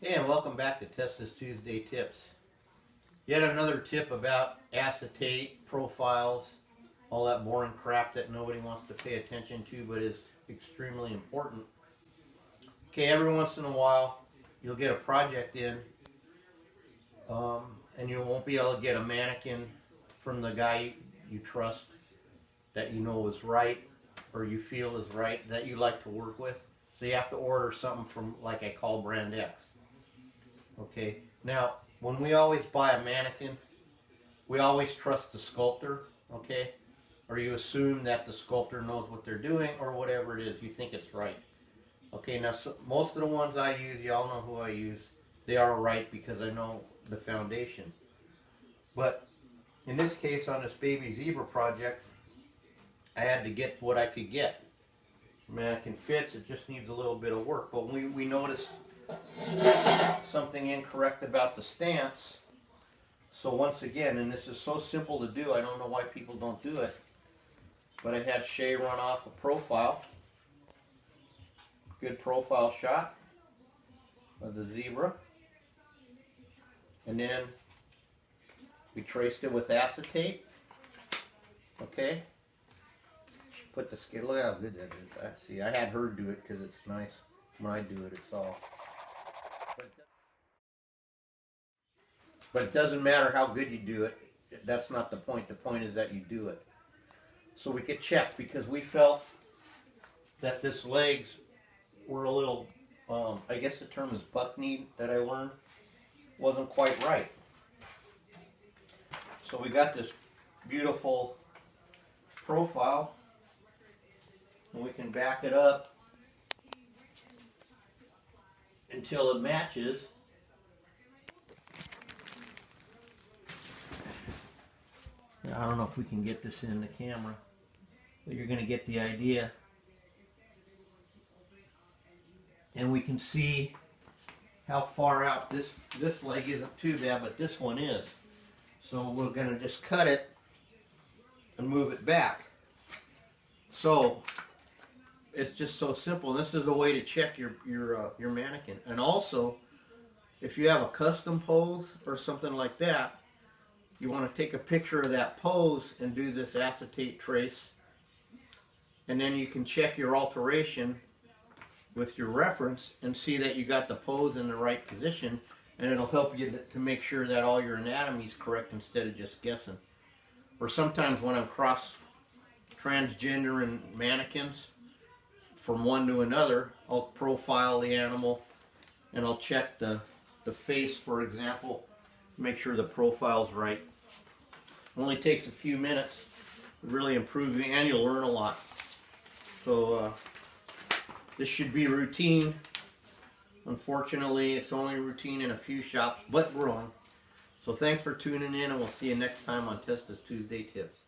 Hey, and welcome back to Testa's Tuesday Tips. Yet another tip about acetate, profiles, all that boring crap that nobody wants to pay attention to but is extremely important. Okay, every once in a while you'll get a project in and you won't be able to get a mannequin from the guy you trust that you know is right or you feel is right that you like to work with. So you have to order something from, like I call brand X. Okay, now when we always buy a mannequin, we always trust the sculptor, okay? Or you assume that the sculptor knows what they're doing or whatever it is, you think it's right. Okay, now most of the ones I use, y'all know who I use, they are right because I know the foundation. But in this case, on this baby zebra project, I had to get what I could get. The mannequin fits, it just needs a little bit of work. But we noticed something incorrect about the stance. So once again, and this is so simple to do, I don't know why people don't do it, but I had Shay run off a profile, good profile shot of the zebra, and then we traced it with acetate. Okay, put the scale, look how good that is. See, I had her do it because it's nice. When I do it, it's all. But it doesn't matter how good you do it. That's not the point. The point is that you do it. So we could check because we felt that this legs were a little, I guess the term is buck-kneed that I learned, wasn't quite right. So we got this beautiful profile and we can back it up until it matches. I don't know if we can get this in the camera, but you're going to get the idea. And we can see how far out this leg isn't too bad, but this one is. So we're going to just cut it and move it back. So it's just so simple. This is a way to check your mannequin. And also, if you have a custom pose or something like that, you want to take a picture of that pose and do this acetate trace, and then you can check your alteration with your reference and see that you got the pose in the right position, and it'll help you to make sure that all your anatomy is correct instead of just guessing. Or sometimes when I'm cross transgender and mannequins from one to another, I'll profile the animal and I'll check the face, for example, make sure the profile's right. Only takes a few minutes to really improve you, and you'll learn a lot. So this should be routine. Unfortunately, it's only routine in a few shops, but growing. So thanks for tuning in, and we'll see you next time on Testa's Tuesday Tips.